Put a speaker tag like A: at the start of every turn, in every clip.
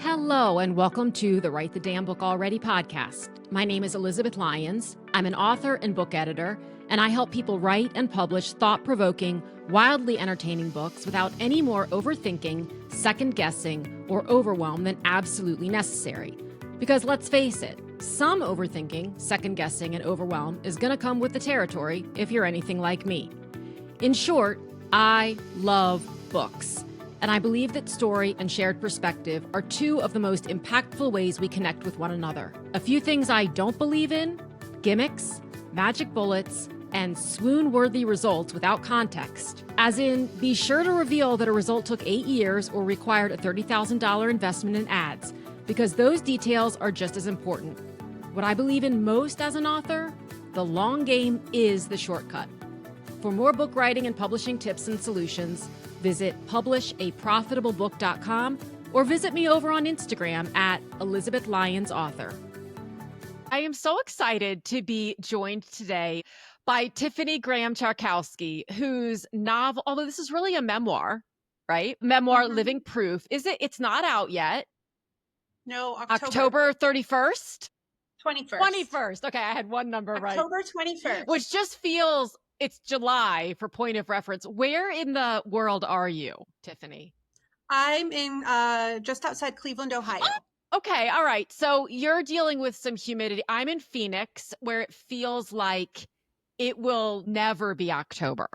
A: Hello, and welcome to the Write the Damn Book Already podcast. My name is Elizabeth Lyons. I'm an author and book editor, and I help people write and publish thought-provoking, wildly entertaining books without any more overthinking, second-guessing, or overwhelm than absolutely necessary. Because let's face it, some overthinking, second-guessing, and overwhelm is going to come with the territory if you're anything like me. In short, I love books. And I believe that story and shared perspective are two of the most impactful ways we connect with one another. A few things I don't believe in: gimmicks, magic bullets, and swoon-worthy results without context. As in, be sure to reveal that a result took 8 years or required a $30,000 investment in ads, because those details are just as important. What I believe in most as an author: the long game is the shortcut. For more book writing and publishing tips and solutions, visit publishaprofitableBook.com or visit me over on Instagram at Elizabeth Lyons Author. I am so excited to be joined today by Tiffany Graham Charkosky, whose novel, although this is really a memoir, right? Memoir, Living Proof. It's not out yet.
B: No,
A: October 31st?
B: 21st.
A: 21st. Okay, I had one number right.
B: October 21st.
A: Which just feels... It's July for point of reference. Where in the world are you, Tiffany?
B: I'm in just outside Cleveland, Ohio.
A: Okay, all right. So you're dealing with some humidity. I'm in Phoenix, where it feels like it will never be October.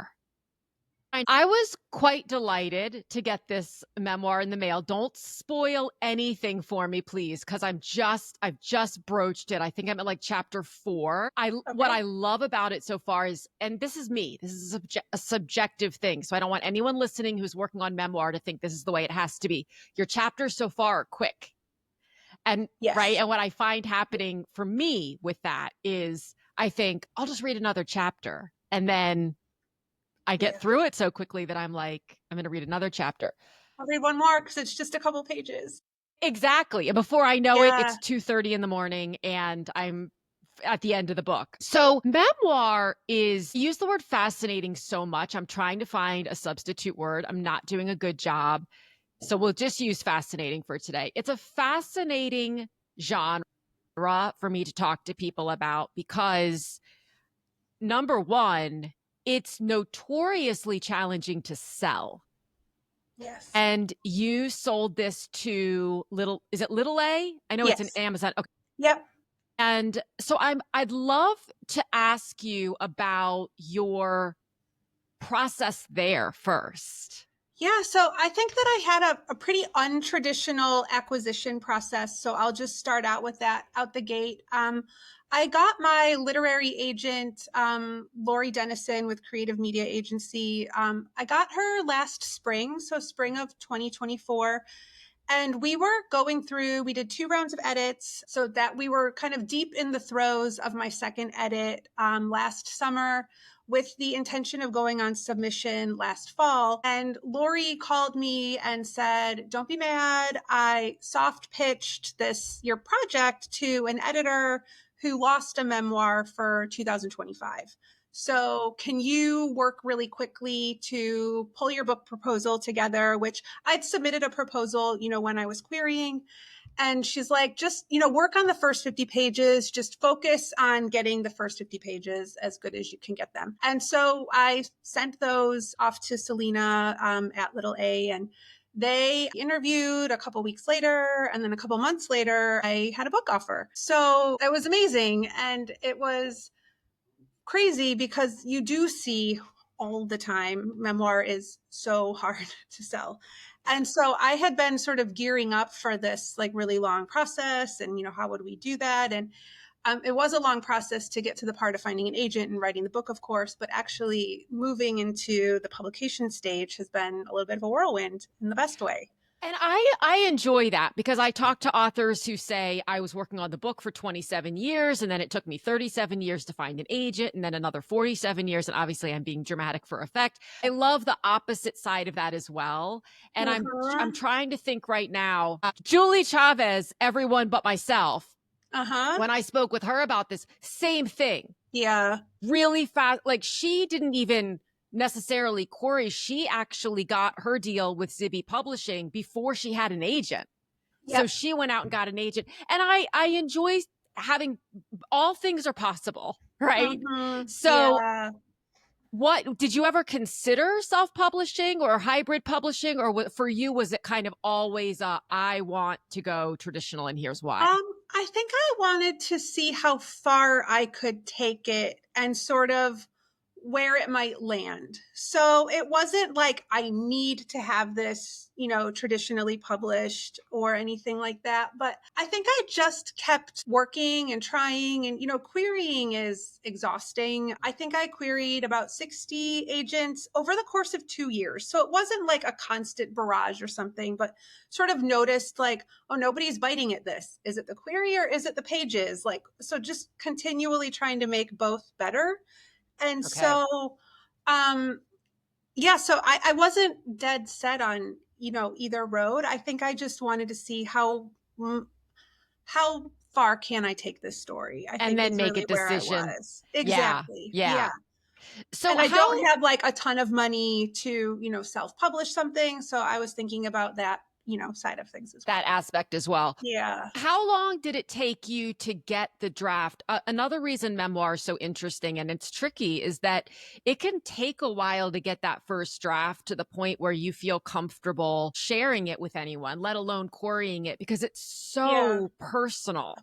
A: I was quite delighted to get this memoir in the mail. Don't spoil anything for me, please, because I've just broached it. I think I'm at like chapter 4. What I love about it so far is, and this is me, this is a subjective thing, so I don't want anyone listening who's working on memoir to think this is the way it has to be. Your chapters so far are quick. And
B: yes.
A: Right. And what I find happening for me with that is I think I'll just read another chapter, and then I get through it so quickly that I'm like, I'm going to read another chapter.
B: I'll read one more because it's just a couple pages.
A: Exactly. And before I know it, it's 2:30 in the morning and I'm at the end of the book. So memoir is, you use the word fascinating so much. I'm trying to find a substitute word. I'm not doing a good job. So we'll just use fascinating for today. It's a fascinating genre for me to talk to people about because, number one, it's notoriously challenging to sell.
B: Yes.
A: And you sold this to is it Little A? I know It's an Amazon. Okay.
B: Yep.
A: And so I'd love to ask you about your process there first.
B: Yeah, so I think that I had a pretty untraditional acquisition process. So I'll just start out with that out the gate. I got my literary agent, Lori Dennison with Creative Media Agency. I got her last spring, so spring of 2024. And we were we did 2 rounds of edits so that we were kind of deep in the throes of my second edit last summer, with the intention of going on submission last fall. And Lori called me and said, don't be mad. I soft pitched your project to an editor who lost a memoir for 2025. So can you work really quickly to pull your book proposal together, which I'd submitted a proposal, when I was querying. And she's like, just, work on the first 50 pages, just focus on getting the first 50 pages as good as you can get them. And so I sent those off to Selena at Little A, and they interviewed a couple weeks later. And then a couple months later, I had a book offer. So it was amazing. And it was crazy because you do see all the time, memoir is so hard to sell. And so I had been sort of gearing up for this like really long process and, how would we do that? And it was a long process to get to the part of finding an agent and writing the book, of course, but actually moving into the publication stage has been a little bit of a whirlwind in the best way.
A: And I enjoy that because I talk to authors who say, I was working on the book for 27 years and then it took me 37 years to find an agent and then another 47 years. And obviously I'm being dramatic for effect. I love the opposite side of that as well. And I'm trying to think right now, Julie Chavez, Everyone But Myself. When I spoke with her about this, same thing.
B: Yeah.
A: Really fast. Like she didn't even necessarily query. She actually got her deal with Zibby Publishing before she had an agent. So
B: Yep.
A: she went out and got an agent. And I enjoy having all things are possible, right? So
B: Yeah.
A: what did you ever consider self-publishing or hybrid publishing, or for you was it kind of always I want to go traditional and here's why?
B: I think I wanted to see how far I could take it and sort of where it might land. So it wasn't like I need to have this, traditionally published or anything like that. But I think I just kept working and trying, and, querying is exhausting. I think I queried about 60 agents over the course of 2 years. So it wasn't like a constant barrage or something, but sort of noticed like, oh, nobody's biting at this. Is it the query or is it the pages? Like, so just continually trying to make both better. And
A: Okay.
B: so, um, yeah, so I wasn't dead set on, either road. I think I just wanted to see how far can I take this story, I
A: And
B: think
A: then
B: is
A: make a
B: really where I
A: decision.
B: was.
A: Yeah.
B: Exactly. Yeah.
A: Yeah. So
B: And I don't
A: how
B: have like a ton of money to, self-publish something. So I was thinking about that, side of things as well.
A: that aspect as well.
B: Yeah.
A: How long did it take you to get the draft? Another reason memoir is so interesting and it's tricky is that it can take a while to get that first draft to the point where you feel comfortable sharing it with anyone, let alone querying it, because it's
B: Yeah.
A: so personal.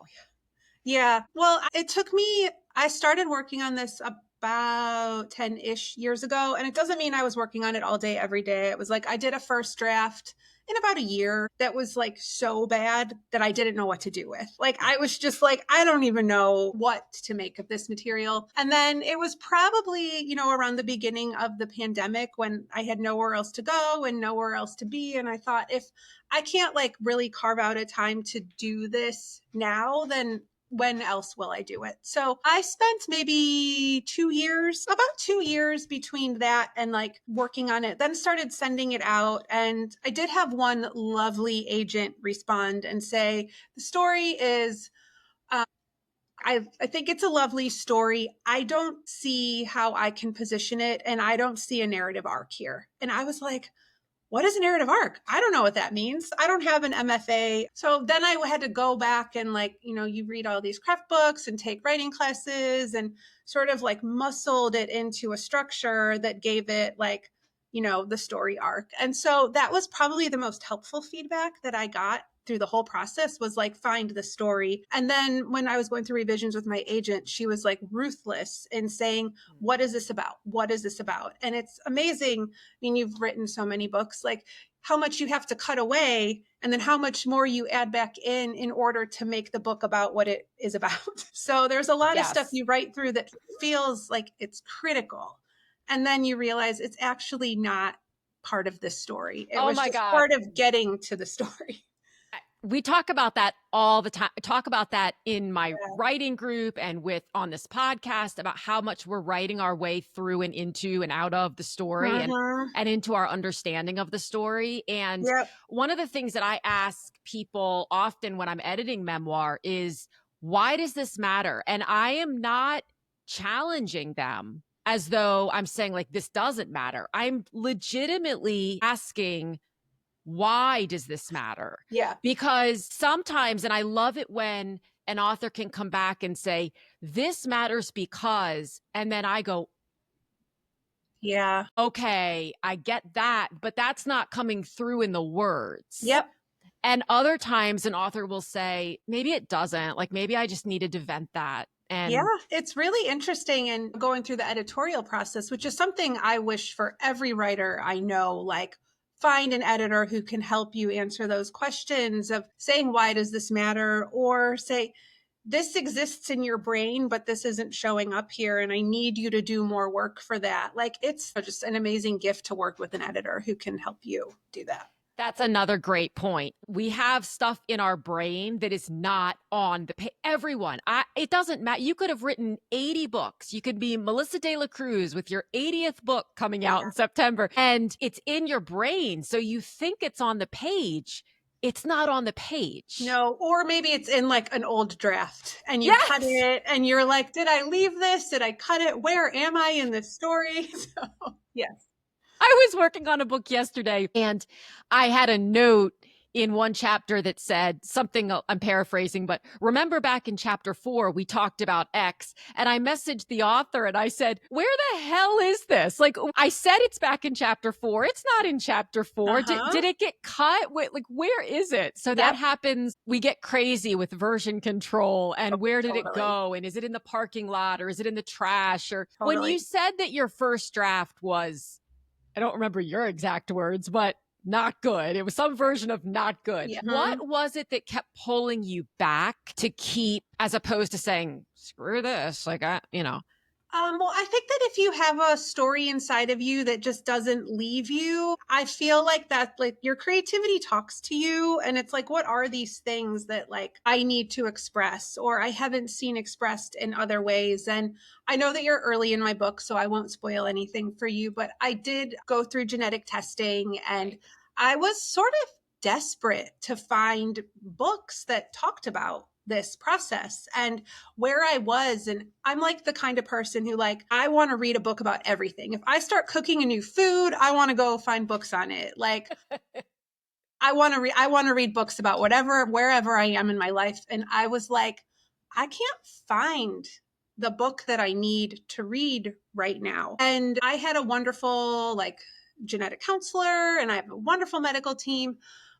B: Yeah. Well, it took me, I started working on this about 10-ish years ago. And it doesn't mean I was working on it all day, every day. It was like I did a first draft in about a year that was like so bad that I didn't know what to do with. Like, I was just like, I don't even know what to make of this material. And then it was probably, around the beginning of the pandemic when I had nowhere else to go and nowhere else to be. And I thought, if I can't like really carve out a time to do this now, then when else will I do it? So I spent maybe 2 years, about 2 years between that and like working on it, then started sending it out. And I did have one lovely agent respond and say, the story is, I think it's a lovely story. I don't see how I can position it, and I don't see a narrative arc here. And I was like, what is a narrative arc? I don't know what that means. I don't have an MFA. So then I had to go back and like, you read all these craft books and take writing classes and sort of like muscled it into a structure that gave it like, the story arc. And so that was probably the most helpful feedback that I got through the whole process, was like, find the story. And then when I was going through revisions with my agent, she was like ruthless in saying, what is this about? What is this about? And it's amazing. I mean, you've written so many books, like how much you have to cut away and then how much more you add back in order to make the book about what it is about. So there's a lot of stuff
A: Yes.
B: you write through that feels like it's critical. And then you realize it's actually not part of this story. It
A: Oh
B: was
A: my
B: just
A: God.
B: part of getting to the story.
A: We talk about that all the time. I talk about that in my
B: Yeah.
A: writing group and with on this podcast about how much we're writing our way through and into and out of the story and into our understanding of the story. And
B: Yep.
A: one of the things that I ask people often when I'm editing memoir is, why does this matter? And I am not challenging them as though I'm saying like this doesn't matter. I'm legitimately asking, why does this matter?
B: Yeah.
A: Because sometimes, and I love it when an author can come back and say, this matters because, and then I go,
B: Yeah.
A: okay, I get that, but that's not coming through in the words.
B: Yep.
A: And other times an author will say, maybe it doesn't, like maybe I just needed to vent that.
B: Yeah,
A: And
B: it's really interesting, and going through the editorial process, which is something I wish for every writer I know, like find an editor who can help you answer those questions of saying, why does this matter? Or say, this exists in your brain, but this isn't showing up here. And I need you to do more work for that. Like, it's just an amazing gift to work with an editor who can help you do that.
A: that's another great point. We have stuff in our brain that is not on the page. Everyone, it doesn't matter. You could have written 80 books. You could be Melissa De La Cruz with your 80th book coming out in September, and it's in your brain. So you think it's on the page. It's not on the page.
B: No, or maybe it's in like an old draft and you cut it and you're like, did I leave this? Did I cut it? Where am I in this story? So, yes.
A: I was working on a book yesterday and I had a note in one chapter that said something, I'm paraphrasing, but remember back in chapter 4, we talked about X, and I messaged the author and I said, where the hell is this? Like, I said it's back in chapter 4. It's not in chapter 4. Did it get cut? Wait, like, where is it? So that happens. We get crazy with version control and where did it go? And is it in the parking lot or is it in the trash? Or when you said that your first draft was, I don't remember your exact words, but not good. It was some version of not good.
B: Yeah.
A: What was it that kept pulling you back to keep, as opposed to saying, screw this, like,
B: Well, I think that if you have a story inside of you that just doesn't leave you, I feel like that, like, your creativity talks to you. And it's like, what are these things that, like, I need to express or I haven't seen expressed in other ways? And I know that you're early in my book, so I won't spoil anything for you, but I did go through genetic testing and I was sort of desperate to find books that talked about this process and where I was. And I'm like the kind of person who, like, I want to read a book about everything. If I start cooking a new food, I want to go find books on it. Like, I want to read books about wherever I am in my life. And I was like, I can't find the book that I need to read right now. And I had a wonderful, like, genetic counselor and I have a wonderful medical team,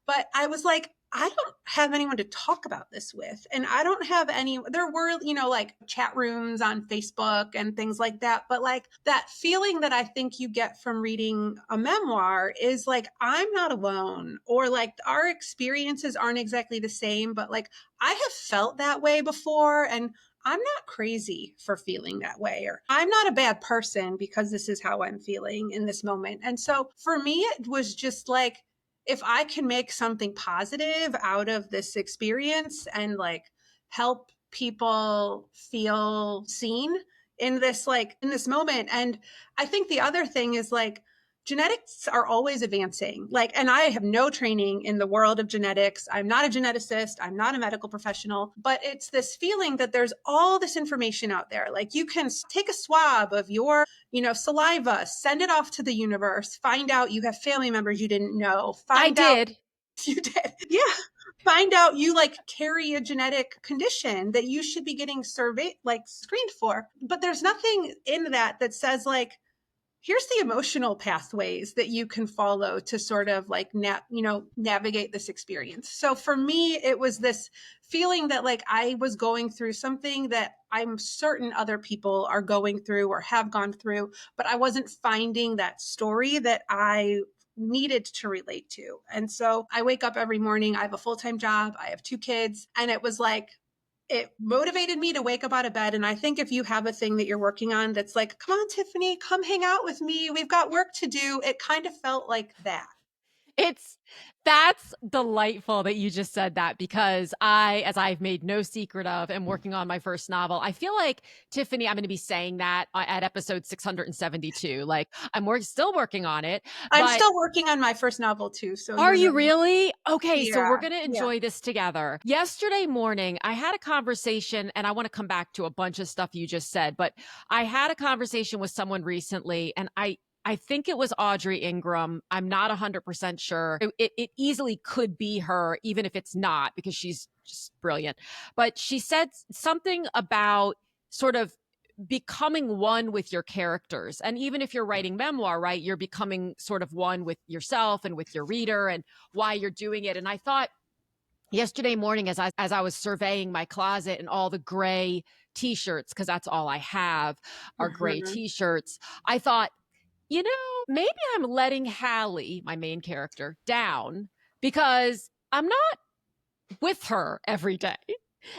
B: but I was like, I don't have anyone to talk about this with. And I don't have there were, like, chat rooms on Facebook and things like that. But, like, that feeling that I think you get from reading a memoir is like, I'm not alone, or like our experiences aren't exactly the same, but, like, I have felt that way before. And I'm not crazy for feeling that way, or I'm not a bad person because this is how I'm feeling in this moment. And so for me, it was just like, if I can make something positive out of this experience and, like, help people feel seen in this, like, in this moment. And I think the other thing is, like, genetics are always advancing. Like, and I have no training in the world of genetics. I'm not a geneticist. I'm not a medical professional, but it's this feeling that there's all this information out there. Like, you can take a swab of your, saliva, send it off to the universe, find out you have family members you didn't know.
A: I did.
B: You did. Yeah. Find out you, like, carry a genetic condition that you should be getting surveyed, like, screened for. But there's nothing in that says, like, here's the emotional pathways that you can follow to sort of, like, navigate this experience. So for me, it was this feeling that, like, I was going through something that I'm certain other people are going through or have gone through, but I wasn't finding that story that I needed to relate to. And so I wake up every morning. I have a full-time job. I have 2 kids. And it was like, it motivated me to wake up out of bed. And I think if you have a thing that you're working on that's like, come on, Tiffany, come hang out with me, we've got work to do, it kind of felt like that.
A: That's delightful that you just said that, because as I've made no secret of, am working on my first novel. I feel like, Tiffany, I'm going to be saying that at episode 672. Like, I'm still working on it.
B: I'm still working on my first novel too. So
A: are you really? Okay.
B: Yeah,
A: so we're going to enjoy this together. Yesterday morning, I had a conversation, and I want to come back to a bunch of stuff you just said, but I had a conversation with someone recently, and I think it was Audrey Ingram. I'm not 100% sure. It easily could be her, even if it's not, because she's just brilliant. But she said something about sort of becoming one with your characters. And even if you're writing memoir, right, you're becoming sort of one with yourself and with your reader and why you're doing it. And I thought yesterday morning, as I was surveying my closet and all the gray t-shirts, because that's all I have are gray t-shirts, I thought, maybe I'm letting Hallie, my main character, down because I'm not with her every day.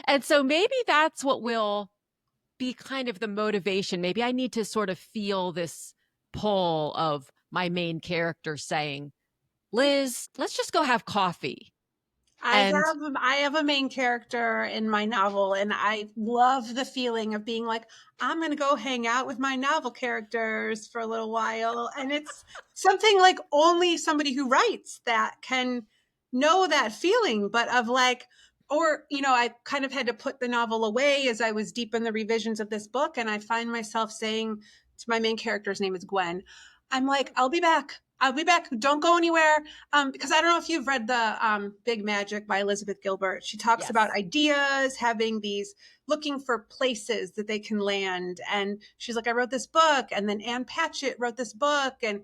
A: And so maybe that's what will be kind of the motivation. Maybe I need to sort of feel this pull of my main character saying, Liz, let's just go have coffee.
B: I have a main character in my novel, and I love the feeling of being like, I'm going to go hang out with my novel characters for a little while. And it's something like only somebody who writes that can know that feeling, but of like, or, I kind of had to put the novel away as I was deep in the revisions of this book. And I find myself saying to my main character's name is Gwen, I'm like, I'll be back. I'll be back. Don't go anywhere. Because I don't know if you've read the Big Magic by Elizabeth Gilbert. She talks about
A: Yes.
B: ideas, having these, looking for places that they can land. And she's like, I wrote this book. And then Ann Patchett wrote this book. And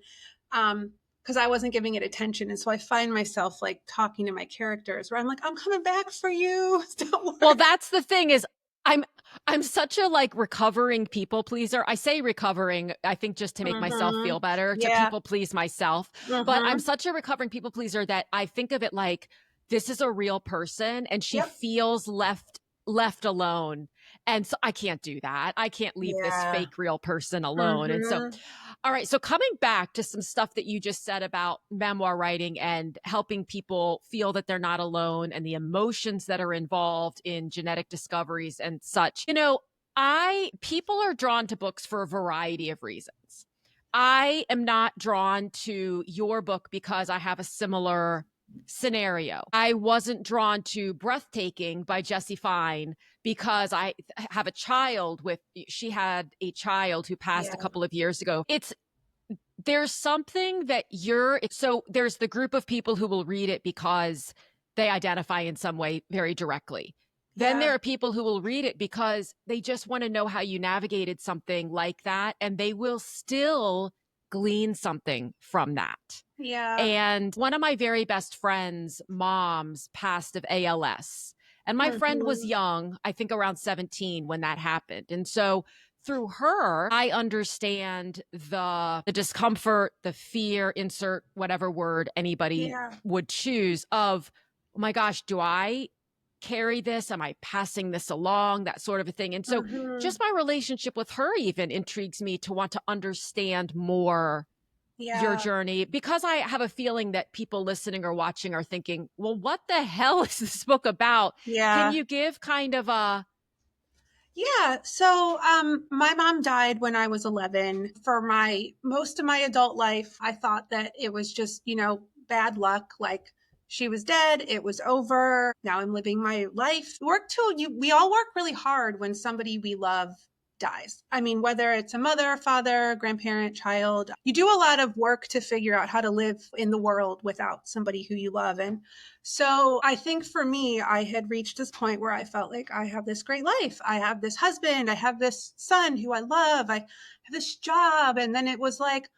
B: because I wasn't giving it attention. And so I find myself like talking to my characters where I'm like, I'm coming back for you. Don't worry.
A: Well, that's the thing is I'm I'm such a like recovering people pleaser. I say recovering, I think just to make myself
B: Mm-hmm.
A: feel better, to
B: Yeah.
A: people please myself. But I'm
B: Mm-hmm.
A: such a recovering people pleaser that I think of it like this is a real person and she
B: Yep.
A: feels left alone. And so I can't do that. I can't leave this
B: Yeah.
A: fake real person alone. And so
B: Mm-hmm.
A: all right. So coming back to some stuff that you just said about memoir writing and helping people feel that they're not alone and the emotions that are involved in genetic discoveries and such. People are drawn to books for a variety of reasons. I am not drawn to your book because I have a similar scenario. I wasn't drawn to Breathtaking by Jessie Fine because I have a child with, she had a child who passed
B: Yeah.
A: a couple of years ago. There's something that so there's the group of people who will read it because they identify in some way very directly. Then
B: Yeah.
A: there are people who will read it because they just want to know how you navigated something like that, and they will still glean something from that.
B: Yeah.
A: And one of my very best friends' moms passed of ALS. And my friend was
B: Mm-hmm.
A: young, I think around 17 when that happened. And so through her, I understand the discomfort, the fear, insert whatever word anybody
B: Yeah.
A: would choose of, oh my gosh, do I carry this? Am I passing this along? That sort of a thing. And so
B: Mm-hmm.
A: just my relationship with her even intrigues me to want to understand more your
B: Yeah.
A: journey, because I have a feeling that people listening or watching are thinking, well, what the hell is this book about? Can
B: Yeah.
A: you give kind of a
B: Yeah. So, my mom died when I was 11. For my most of my adult life, I thought that it was just, bad luck. Like she was dead. It was over. Now I'm living my life. We all work really hard when somebody we love dies. I mean, whether it's a mother, father, grandparent, child, you do a lot of work to figure out how to live in the world without somebody who you love. And so I think for me, I had reached this point where I felt like I have this great life. I have this husband. I have this son who I love. I have this job. And then it was like,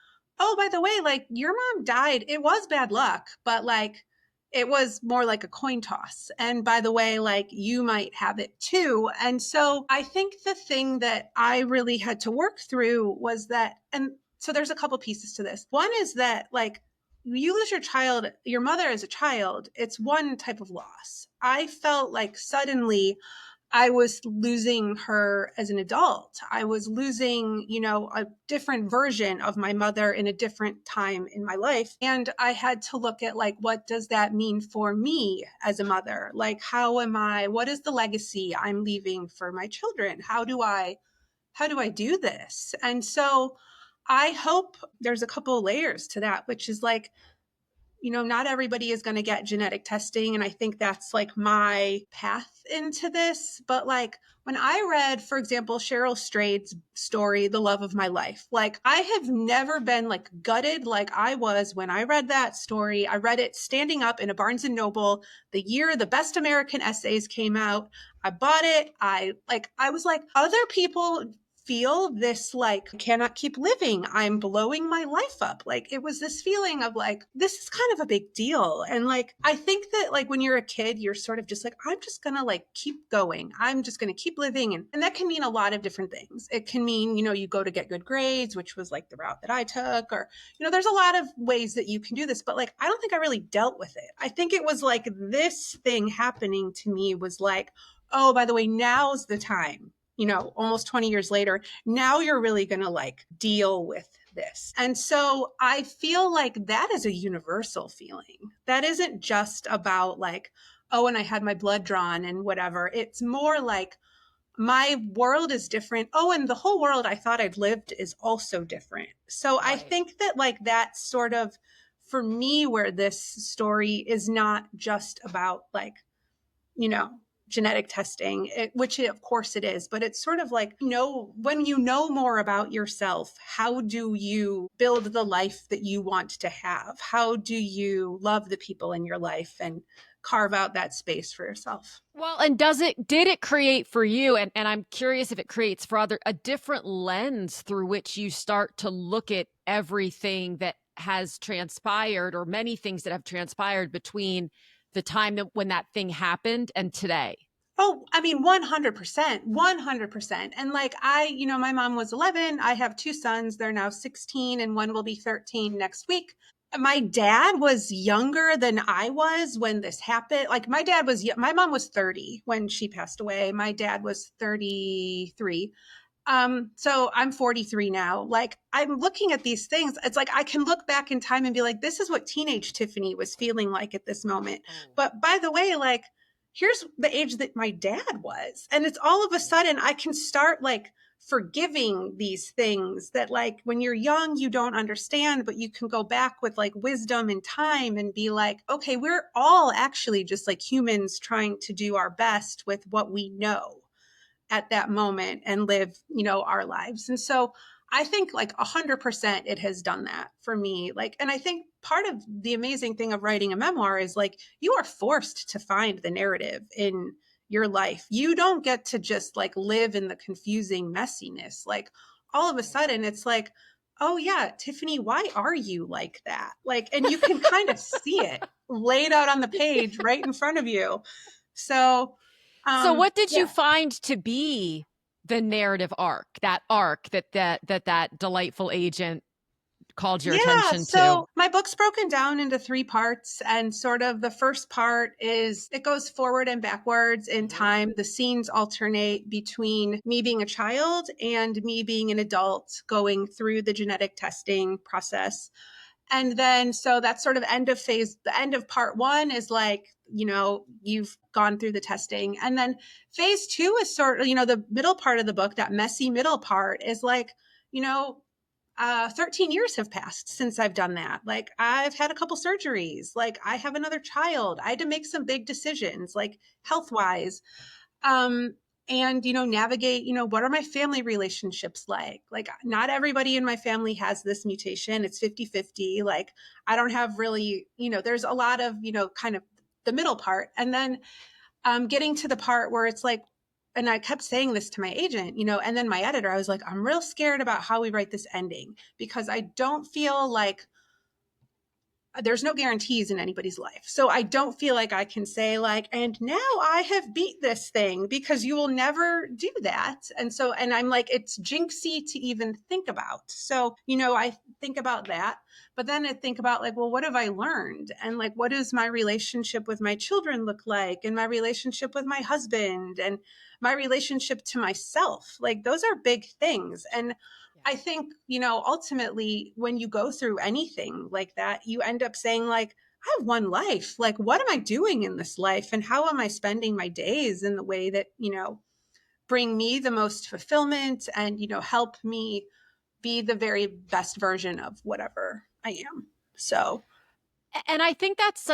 B: oh, by the way, like your mom died. It was bad luck, but like it was more like a coin toss. And by the way, like you might have it too. And so I think the thing that I really had to work through was that, and so there's a couple pieces to this. One is that like you lose your mother as a child, it's one type of loss. I felt like suddenly I was losing her as an adult. I was losing, a different version of my mother in a different time in my life. And I had to look at like, what does that mean for me as a mother? Like, what is the legacy I'm leaving for my children? How do I do this? And so I hope there's a couple of layers to that, which is like, not everybody is going to get genetic testing. And I think that's like my path into this. But like when I read, for example, Cheryl Strayed's story, The Love of My Life, like I have never been like gutted like I was when I read that story. I read it standing up in a Barnes and Noble the year the best American essays came out. I bought it. I was like, other people feel this like cannot keep living, I'm blowing my life up. Like it was this feeling of like this is kind of a big deal. And like I think that like when you're a kid you're sort of just like I'm just gonna like keep going, I'm just gonna keep living. And that can mean a lot of different things. It can mean you go to get good grades, which was like the route that I took, or there's a lot of ways that you can do this. But like I don't think I really dealt with it. I think it was like this thing happening to me was like, oh, by the way, now's the time, almost 20 years later, now you're really going to like deal with this. And so I feel like that is a universal feeling. That isn't just about like, oh, and I had my blood drawn and whatever. It's more like my world is different. Oh, and the whole world I thought I'd lived is also different. So I
A: right?
B: think that like that's sort of for me where this story is not just about like, you know, genetic testing, which of course it is, but it's sort of like, when you know more about yourself, how do you build the life that you want to have? How do you love the people in your life and carve out that space for yourself?
A: Well, and did it create for you, and I'm curious if it creates for other, a different lens through which you start to look at everything that has transpired, or many things that have transpired between the time that when that thing happened and today?
B: Oh, I mean, 100%, 100%. And like my mom was 11. I have two sons. They're now 16 and one will be 13 next week. My dad was younger than I was when this happened. Like my mom was 30 when she passed away. My dad was 33. So I'm 43 now. Like I'm looking at these things. It's like I can look back in time and be like, this is what teenage Tiffany was feeling like at this moment. But by the way, like here's the age that my dad was. And it's all of a sudden I can start like forgiving these things that like when you're young, you don't understand, but you can go back with like wisdom and time and be like, okay, we're all actually just like humans trying to do our best with what we know at that moment and live, our lives. And so I think like 100% it has done that for me. Like, and I think part of the amazing thing of writing a memoir is like, you are forced to find the narrative in your life. You don't get to just like live in the confusing messiness. Like all of a sudden it's like, oh yeah, Tiffany, why are you like that? Like, and you can kind of see it laid out on the page right in front of you. So,
A: So what did you
B: yeah.
A: find to be the narrative arc, that delightful agent called your
B: Yeah,
A: attention to?
B: so my book's broken down into three parts, and sort of the first part is it goes forward and backwards in time. The scenes alternate between me being a child and me being an adult going through the genetic testing process. And then, so that's sort of the end of part one is like, you've gone through the testing. And then phase two is sort of, the middle part of the book, that messy middle part is like, you know, 13 years have passed since I've done that. Like I've had a couple surgeries, like I have another child. I had to make some big decisions, like health wise. Um, and, navigate, what are my family relationships like? Like not everybody in my family has this mutation. It's 50-50. Like I don't have really, there's a lot of, kind of the middle part. And then getting to the part where it's like, and I kept saying this to my agent, and then my editor, I was like, I'm real scared about how we write this ending because I don't feel like there's no guarantees in anybody's life. So I don't feel like I can say like, and now I have beat this thing because you will never do that. And I'm like, it's jinxy to even think about. So, I think about that, but then I think about like, well, what have I learned? And like, what does my relationship with my children look like? And my relationship with my husband and my relationship to myself? Like those are big things. And I think, ultimately when you go through anything like that, you end up saying like, I have one life. Like, what am I doing in this life? And how am I spending my days in the way that, bring me the most fulfillment and, help me be the very best version of whatever I am. So,
A: And I think that's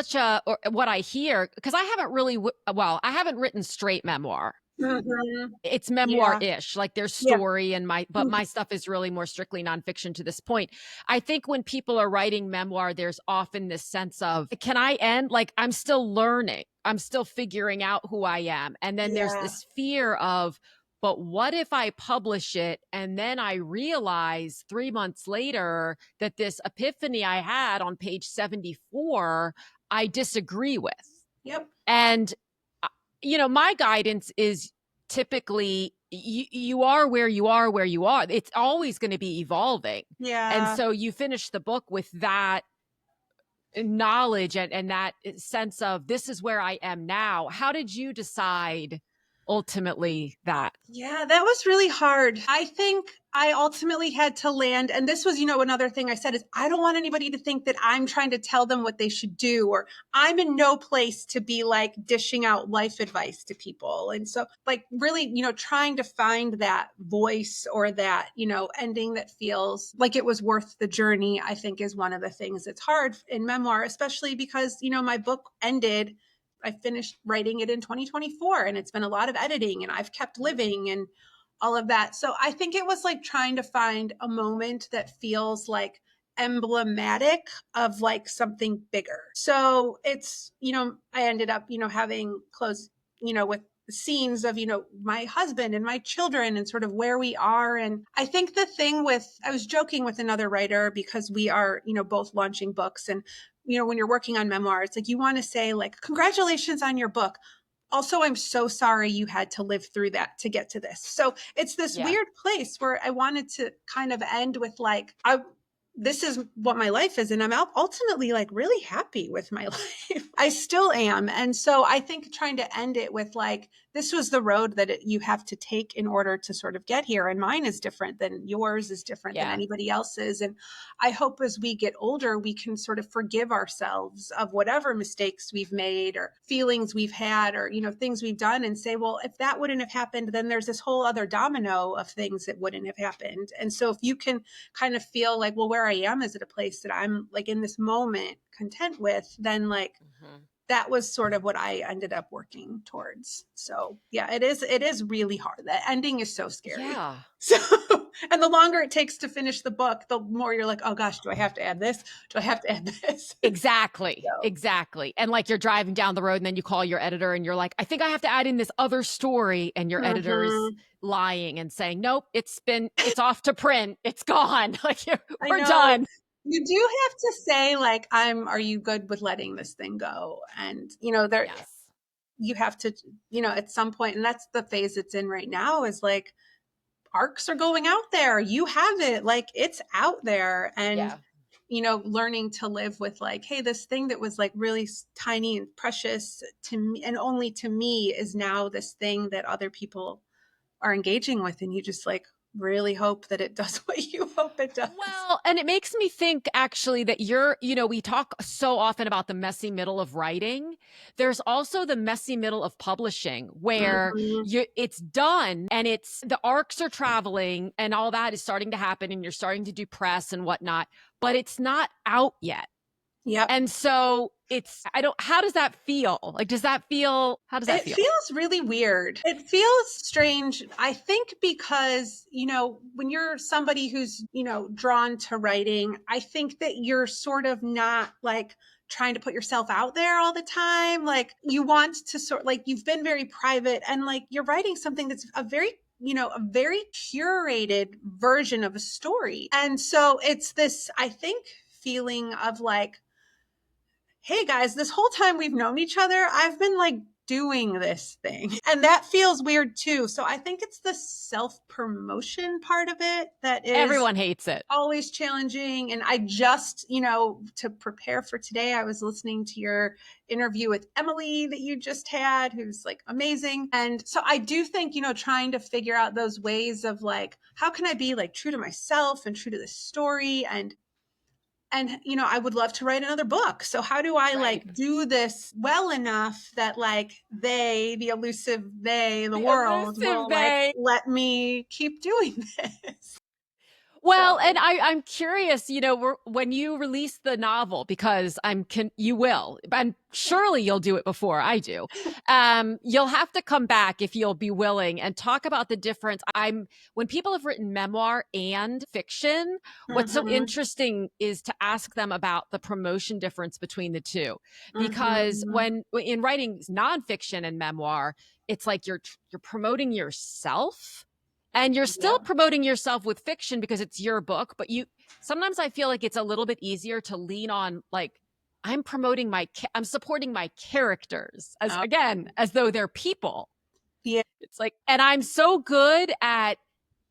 A: or what I hear, because I haven't really, I haven't written straight memoir.
B: mhm.
A: It's
B: Yeah.
A: memoir-ish, like there's
B: Yeah.
A: story but
B: Mhm.
A: my stuff is really more strictly nonfiction to this point. I think when people are writing memoir, there's often this sense of, can I end? Like I'm still learning. I'm still figuring out who I am. And then there's
B: Yeah.
A: this fear of, but what if I publish it and then I realize 3 months later that this epiphany I had on page 74, I disagree with.
B: Yep.
A: And my guidance is typically you are where you are where you are. It's always going to be evolving. And
B: Yeah.
A: so you finish the book with that knowledge and that sense of, this is where I am now. How did you decide ultimately that?
B: Yeah, that was really hard. I think I ultimately had to land. And this was, another thing I said is I don't want anybody to think that I'm trying to tell them what they should do, or I'm in no place to be like dishing out life advice to people. And so, like, really, trying to find that voice or that, ending that feels like it was worth the journey, I think is one of the things that's hard in memoir, especially because, my book ended I finished writing it in 2024, and it's been a lot of editing, and I've kept living and all of that. So I think it was like trying to find a moment that feels like emblematic of like something bigger. So it's, I ended up, having close, with scenes of, my husband and my children and sort of where we are. And I think the thing I was joking with another writer because we are, both launching books, and, when you're working on memoir, it's like you want to say like, congratulations on your book. Also, I'm so sorry you had to live through that to get to this. So it's this weird place where I wanted to kind of end with like, this is what my life is. And I'm ultimately like really happy with my life. I still am. And so I think trying to end it with like, this was the road that you have to take in order to sort of get here. And mine is different than yours, is different than anybody else's. And I hope as we get older, we can sort of forgive ourselves of whatever mistakes we've made or feelings we've had or, things we've done, and say, well, if that wouldn't have happened, then there's this whole other domino of things that wouldn't have happened. And so if you can kind of feel like, well, where I am is at a place that I'm like in this moment content with, then like, that was sort of what I ended up working towards. So yeah, it is really hard. The ending is so scary.
A: Yeah.
B: So, and the longer it takes to finish the book, the more you're like, oh gosh, do I have to add this? Do I have to add this?
A: Exactly. Exactly. And like you're driving down the road and then you call your editor and you're like, I think I have to add in this other story. And your editor's lying and saying, nope, it's off to print. It's gone. Like we're done.
B: You do have to say like, are you good with letting this thing go? And, you have to, at some point, and that's the phase it's in right now, is like, arcs are going out there. You have it, like it's out there. And, learning to live with like, hey, this thing that was like really tiny and precious to me and only to me is now this thing that other people are engaging with. And you just like really hope that it does what you hope it does.
A: Well, and it makes me think actually that we talk so often about the messy middle of writing. There's also the messy middle of publishing where it's done and the arcs are traveling and all that is starting to happen and you're starting to do press and whatnot, but it's not out yet.
B: Yeah.
A: And so how does that feel? Like, how does that feel?
B: It feels really weird. It feels strange. I think because, when you're somebody who's, drawn to writing, I think that you're sort of not like trying to put yourself out there all the time. Like you want to you've been very private and like you're writing something that's a very curated version of a story. And so it's this, I think, feeling of like, hey guys, this whole time we've known each other, I've been like doing this thing. And that feels weird too. So I think it's the self-promotion part of it that is
A: everyone hates it.
B: Always challenging. And I just, to prepare for today, I was listening to your interview with Emily that you just had, who's like amazing. And so I do think, trying to figure out those ways of like, how can I be like true to myself and true to the story? And I would love to write another book. So how do I like do this well enough that like the elusive the world will like let me keep doing this?
A: Well, and I'm curious, when you release the novel, because you will, and surely you'll do it before I do. You'll have to come back if you'll be willing and talk about the difference. When people have written memoir and fiction, what's so interesting is to ask them about the promotion difference between the two, because when in writing nonfiction and memoir, it's like you're promoting yourself. And you're still promoting yourself with fiction because it's your book, but sometimes I feel like it's a little bit easier to lean on like, I'm supporting my characters as though they're people.
B: Yeah.
A: It's like, and I'm so good at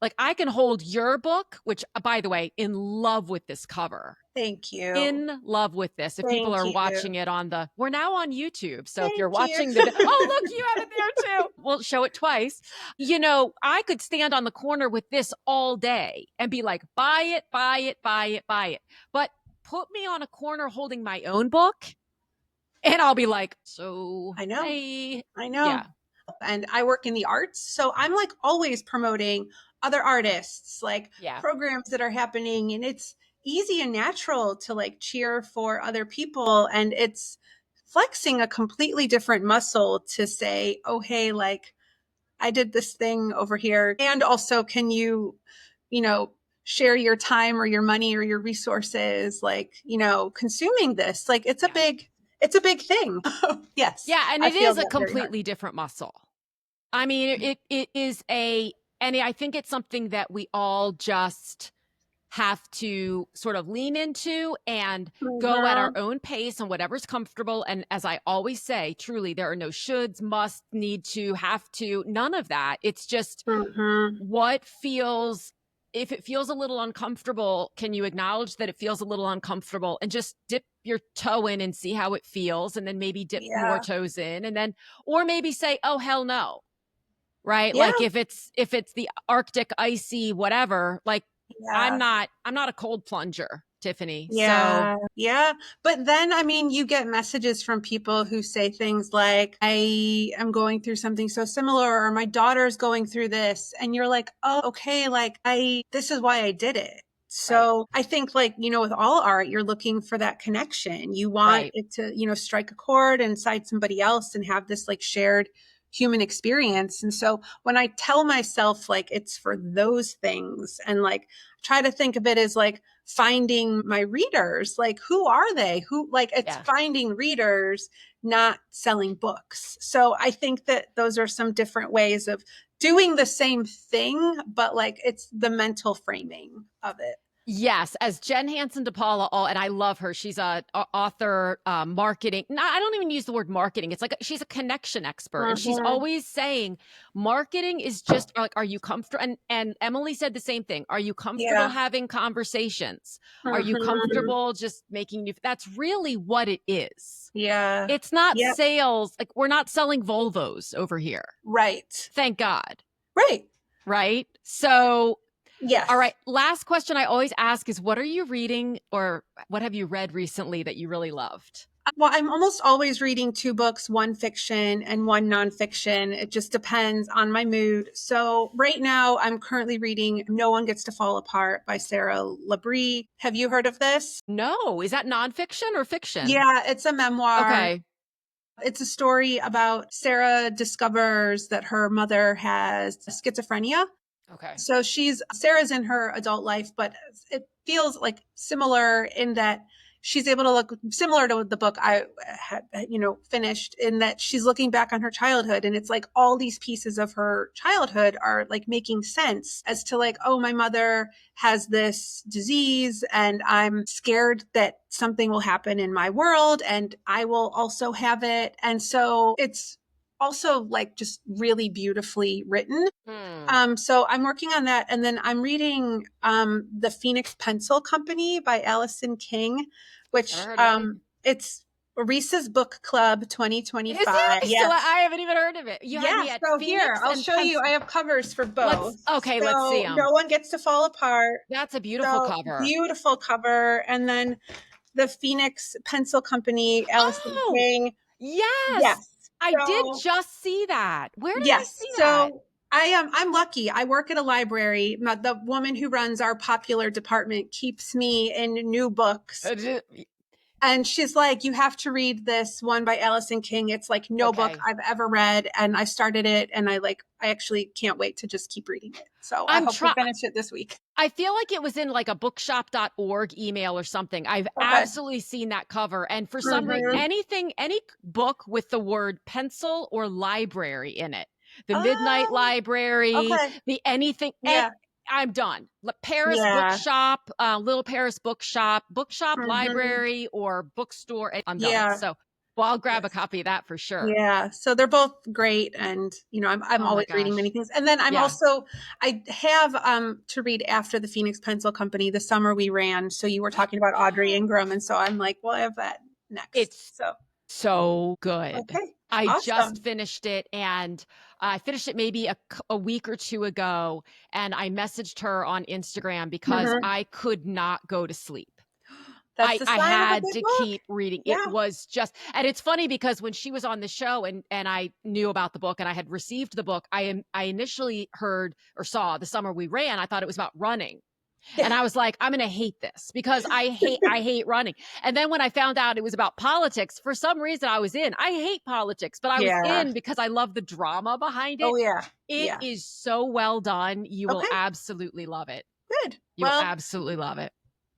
A: like, I can hold your book, which by the way, in love with this cover.
B: Thank you.
A: In love with this. If people are watching it we're now on YouTube. So if you're watching
B: you.
A: oh, look, you have it there too. We'll show it twice. I could stand on the corner with this all day and be like, buy it, buy it, buy it, buy it. But put me on a corner holding my own book and I'll be like, so
B: I know.
A: hey.
B: I know.
A: Yeah.
B: And I work in the arts. So I'm like always promoting other artists, like programs that are happening. And it's easy and natural to like cheer for other people. And it's flexing a completely different muscle to say, oh, hey, like I did this thing over here. And also, can you, share your time or your money or your resources, like, consuming this? Like it's a big thing. Yes.
A: Yeah, and
B: I
A: it
B: feel
A: is a
B: that very hard.
A: completely different muscle. I mean, it is and I think it's something that we all just have to sort of lean into and go at our
B: Mhm.
A: own pace and whatever's comfortable. And as I always say, truly, there are no shoulds, must, need to, have to, none of that. It's just
B: Mhm.
A: what feels, if it feels a little uncomfortable, can you acknowledge that it feels a little uncomfortable and just dip your toe in and see how it feels, and then maybe dip more
B: Yeah.
A: toes in, and then, or maybe say, oh, hell no. Right.
B: Yeah.
A: Like if it's the Arctic icy, whatever, like
B: Yeah.
A: I'm not a cold plunger, Tiffany. So
B: Yeah, yeah. But then, I mean, you get messages from people who say things like, I am going through something so similar, or my daughter's going through this. And you're like, oh, okay, like this is why I did it.
A: right,
B: So I think, like, with all art, you're looking for that connection. You want
A: right.
B: it to, strike a chord inside somebody else and have this like shared human experience. And so when I tell myself like it's for those things, and like try to think of it as like finding my readers, like who are they, who, like, it's
A: Yeah.
B: finding readers, not selling books. So I think that those are some different ways of doing the same thing, but like it's the mental framing of it.
A: Yes, as Jen Hansen DePaula, and I love her. She's a author, marketing. No, I don't even use the word marketing. It's like she's a connection expert, and she's
B: Mhm.
A: always saying marketing is just like, are you comfortable? And Emily said the same thing. Are you comfortable
B: Yeah.
A: having conversations? Are you
B: Mhm.
A: comfortable just making you? That's really what it is.
B: Yeah.
A: It's not
B: Yep.
A: sales. Like we're not selling Volvos over here.
B: Right.
A: Thank God.
B: Right.
A: Right. So all
B: Yes.
A: right. Last question I always ask is, what are you reading or what have you read recently that you really loved?
B: Well, I'm almost always reading two books, one fiction and one nonfiction. It just depends on my mood. So right now I'm currently reading No One Gets to Fall Apart by Sarah Labrie. Have you heard of this?
A: No. Is that nonfiction or fiction?
B: Yeah, it's a memoir.
A: Okay.
B: It's a story about Sarah discovers that her mother has schizophrenia.
A: Okay.
B: So Sarah's in her adult life, but it feels like similar in that she's able to look similar to the book I had, finished, in that she's looking back on her childhood, and it's like all these pieces of her childhood are like making sense as to like, oh, my mother has this disease and I'm scared that something will happen in my world and I will also have it. And so it's also like just really beautifully written.
A: Hmm.
B: So I'm working on that. And then I'm reading The Phoenix Pencil Company by Allison King,
A: Never
B: which
A: heard of it.
B: it's Reese's Book Club
A: Is
B: 2025.
A: it? So
B: Yes.
A: I haven't even heard of it. You had me
B: Yes.
A: at
B: So here,
A: Phoenix
B: I'll
A: and
B: show you.
A: Pence.
B: I have covers for both.
A: Let's see
B: So
A: them.
B: No One Gets to Fall Apart.
A: That's a beautiful
B: So
A: cover.
B: beautiful cover. And then The Phoenix Pencil Company, Allison
A: Oh,
B: King.
A: yes.
B: Yes.
A: I did
B: So
A: just see that. Where did I
B: yes.
A: see that?
B: So I'm lucky. I work at a library. The woman who runs our popular department keeps me in new books. And she's like, you have to read this one by Allison King. It's like no book
A: Okay.
B: I've ever read. And I started it and I actually can't wait to just keep reading it. So I
A: I'm
B: hope to
A: trying.
B: finish it this week.
A: I feel like it was in like a bookshop.org email or something. I've
B: Okay.
A: absolutely seen that cover. And for some reason,
B: Mm-hmm.
A: any book with the word pencil or library in it, the Midnight
B: Oh,
A: Library,
B: okay.
A: the anything,
B: Yeah.
A: I'm done. Paris
B: Yeah.
A: Bookshop, Little Paris Bookshop,
B: Mm-hmm.
A: library, or bookstore. I'm done.
B: Yeah.
A: So, well, I'll grab a
B: Yes.
A: copy of that for sure.
B: Yeah, so they're both great, and I'm
A: Oh my
B: always reading many
A: gosh.
B: things. And then
A: Yeah.
B: I have to read after the Phoenix Pencil Company, The Summer We Ran. So you were talking about Audrey Ingram, and so I'm like, well, I have that next.
A: It's
B: So
A: so good.
B: okay,
A: I just
B: awesome.
A: finished it, and I finished it maybe a week or two ago, and I messaged her on Instagram because
B: Hmm.
A: I could not go to sleep.
B: That's the
A: I
B: sign of a
A: had
B: good
A: to
B: book.
A: keep reading. It
B: Yeah.
A: was just, and it's funny because when she was on the show and I knew about the book and I had received the book, I initially heard or saw The Summer We Ran. I thought it was about running. And I was like, I'm going to hate this because I hate running. And then when I found out it was about politics, for some reason I was in. I hate politics, but I was
B: Yeah.
A: in because I love the drama behind it.
B: Oh, yeah.
A: It is so well done. You will
B: Okay.
A: absolutely love it.
B: Good.
A: You will absolutely love it.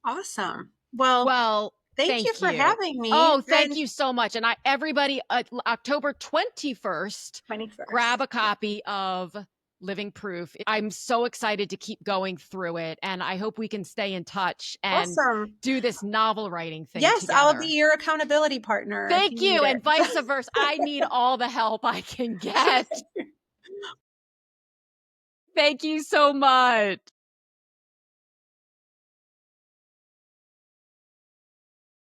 B: Awesome. Well, thank you for having me.
A: Oh, thank you so much. And everybody, October 21st, grab a copy of Living Proof. I'm so excited to keep going through it. And I hope we can stay in touch and do this novel writing thing together.
B: I'll be your accountability partner.
A: Thank you. And vice versa. I need all the help I can get. Thank you so much.